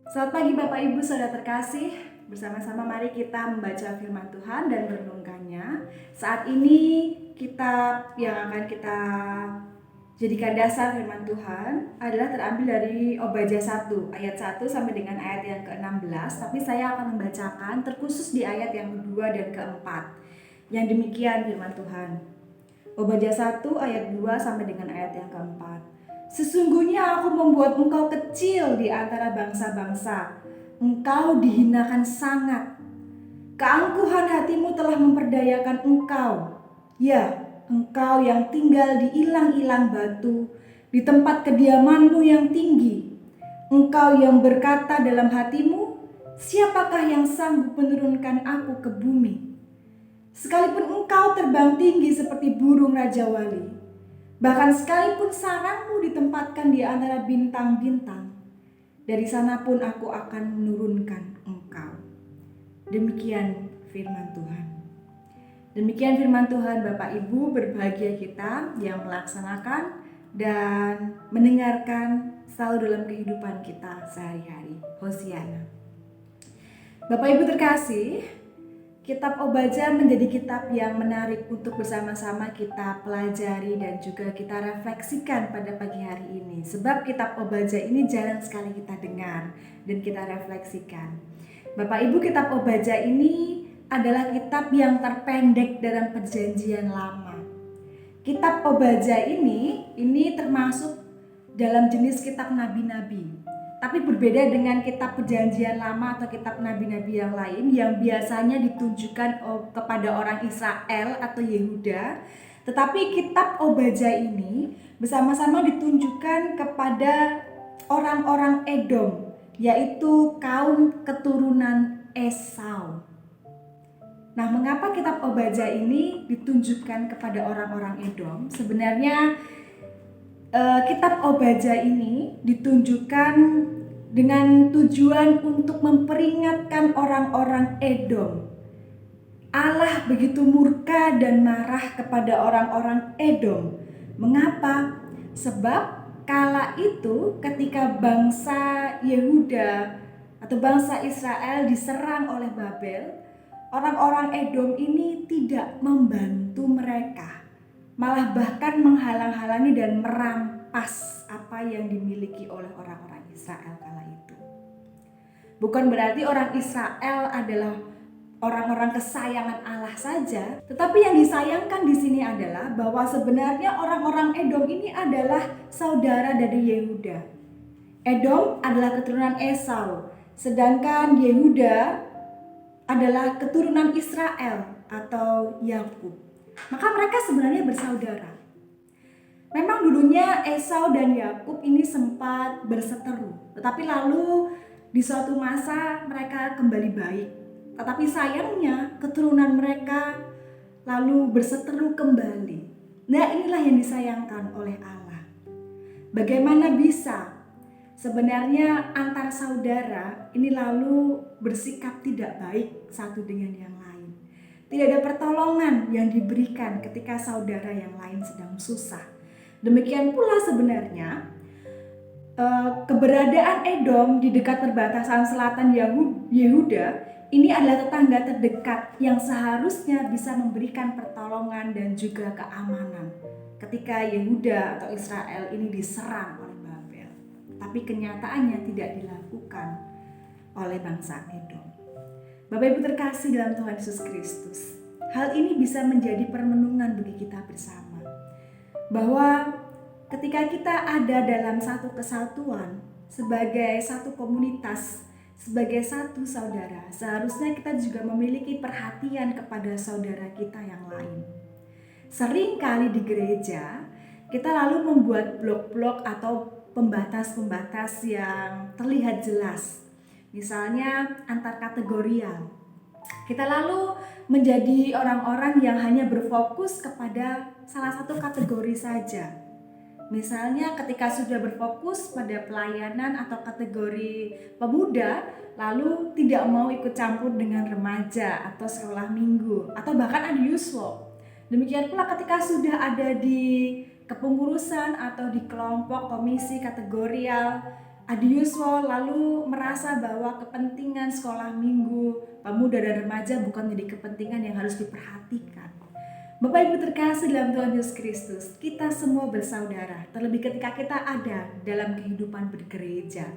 Selamat pagi Bapak Ibu Saudara terkasih. Bersama-sama mari kita membaca firman Tuhan dan merenungkannya. Saat ini kitab yang akan kita jadikan dasar firman Tuhan adalah terambil dari Obadja 1 ayat 1 sampai dengan ayat yang ke-16. Tapi saya akan membacakan terkhusus di ayat yang kedua dan keempat. Yang demikian firman Tuhan. Obadja 1 ayat 2 sampai dengan ayat yang keempat. Sesungguhnya aku membuat engkau kecil di antara bangsa-bangsa. Engkau dihinakan sangat. Keangkuhan hatimu telah memperdayakan engkau. Ya, engkau yang tinggal di ilang-ilang batu, di tempat kediamanmu yang tinggi. Engkau yang berkata dalam hatimu, siapakah yang sanggup menurunkan aku ke bumi? Sekalipun engkau terbang tinggi seperti burung Raja Wali, bahkan sekalipun sarangmu ditempatkan di antara bintang-bintang, dari sana pun aku akan menurunkan engkau. Demikian firman Tuhan. Demikian firman Tuhan. Bapak Ibu, berbahagia kita yang melaksanakan dan mendengarkan selalu dalam kehidupan kita sehari-hari. Hosiana. Bapak Ibu terkasih, Kitab Obadja menjadi kitab yang menarik untuk bersama-sama kita pelajari dan juga kita refleksikan pada pagi hari ini. Sebab kitab Obadja ini jarang sekali kita dengar dan kita refleksikan. Bapak Ibu, kitab Obadja ini adalah kitab yang terpendek dalam perjanjian lama. Kitab Obadja ini termasuk dalam jenis kitab nabi-nabi. Tapi berbeda dengan kitab perjanjian lama atau kitab nabi-nabi yang lain yang biasanya ditunjukkan kepada orang Israel atau Yehuda. Tetapi kitab Obadja ini bersama-sama ditunjukkan kepada orang-orang Edom, yaitu kaum keturunan Esau. Nah, mengapa kitab Obadja ini ditunjukkan kepada orang-orang Edom? Sebenarnya kitab Obadja ini ditunjukkan dengan tujuan untuk memperingatkan orang-orang Edom. Allah begitu murka dan marah kepada orang-orang Edom. Mengapa? Sebab kala itu ketika bangsa Yehuda atau bangsa Israel diserang oleh Babel, orang-orang Edom ini tidak membantu mereka, malah bahkan menghalang-halangi dan merampas apa yang dimiliki oleh orang-orang Israel kala itu. Bukan berarti orang Israel adalah orang-orang kesayangan Allah saja, tetapi yang disayangkan di sini adalah bahwa sebenarnya orang-orang Edom ini adalah saudara dari Yehuda. Edom adalah keturunan Esau, sedangkan Yehuda adalah keturunan Israel atau Yakub. Maka mereka sebenarnya bersaudara. Memang dulunya Esau dan Yakub ini sempat berseteru, tetapi lalu di suatu masa mereka kembali baik. Tetapi sayangnya keturunan mereka lalu berseteru kembali. Nah, inilah yang disayangkan oleh Allah. Bagaimana bisa sebenarnya antar saudara ini lalu bersikap tidak baik satu dengan yang lain? Tidak ada pertolongan yang diberikan ketika saudara yang lain sedang susah. Demikian pula sebenarnya keberadaan Edom di dekat perbatasan selatan Yehuda ini adalah tetangga terdekat yang seharusnya bisa memberikan pertolongan dan juga keamanan ketika Yehuda atau Israel ini diserang oleh Babel. Tapi kenyataannya tidak dilakukan oleh bangsa Edom. Bapak Ibu terkasih dalam Tuhan Yesus Kristus, hal ini bisa menjadi permenungan bagi kita bersama. Bahwa ketika kita ada dalam satu kesatuan, sebagai satu komunitas, sebagai satu saudara, seharusnya kita juga memiliki perhatian kepada saudara kita yang lain. Sering kali di gereja, kita lalu membuat blok-blok atau pembatas-pembatas yang terlihat jelas. Misalnya antar kategorial. Kita lalu menjadi orang-orang yang hanya berfokus kepada salah satu kategori saja. Misalnya ketika sudah berfokus pada pelayanan atau kategori pemuda, lalu tidak mau ikut campur dengan remaja atau sekolah minggu atau bahkan ada youth walk. Demikian pula ketika sudah ada di kepengurusan atau di kelompok komisi kategorial, Adiuswo lalu merasa bahwa kepentingan sekolah minggu pemuda dan remaja bukan menjadi kepentingan yang harus diperhatikan. Bapak Ibu terkasih dalam Tuhan Yesus Kristus, kita semua bersaudara, terlebih ketika kita ada dalam kehidupan bergereja.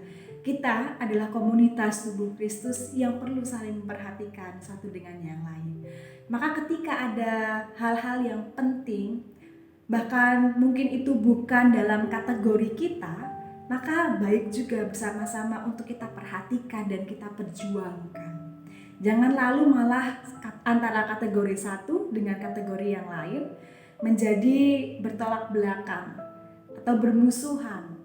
Kita adalah komunitas tubuh Kristus yang perlu saling memperhatikan satu dengan yang lain. Maka ketika ada hal-hal yang penting, bahkan mungkin itu bukan dalam kategori kita, maka baik juga bersama-sama untuk kita perhatikan dan kita perjuangkan. Jangan lalu malah antara kategori satu dengan kategori yang lain menjadi bertolak belakang atau bermusuhan.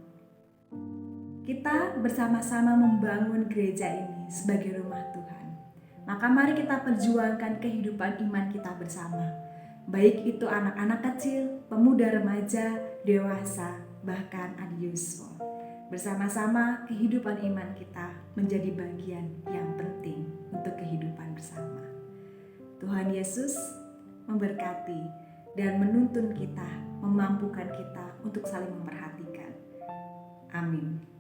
Kita bersama-sama membangun gereja ini sebagai rumah Tuhan. Maka mari kita perjuangkan kehidupan iman kita bersama. Baik itu anak-anak kecil, pemuda, remaja, dewasa, bahkan adiuswo. Bersama-sama kehidupan iman kita menjadi bagian yang penting untuk kehidupan bersama. Tuhan Yesus memberkati dan menuntun kita, memampukan kita untuk saling memperhatikan. Amin.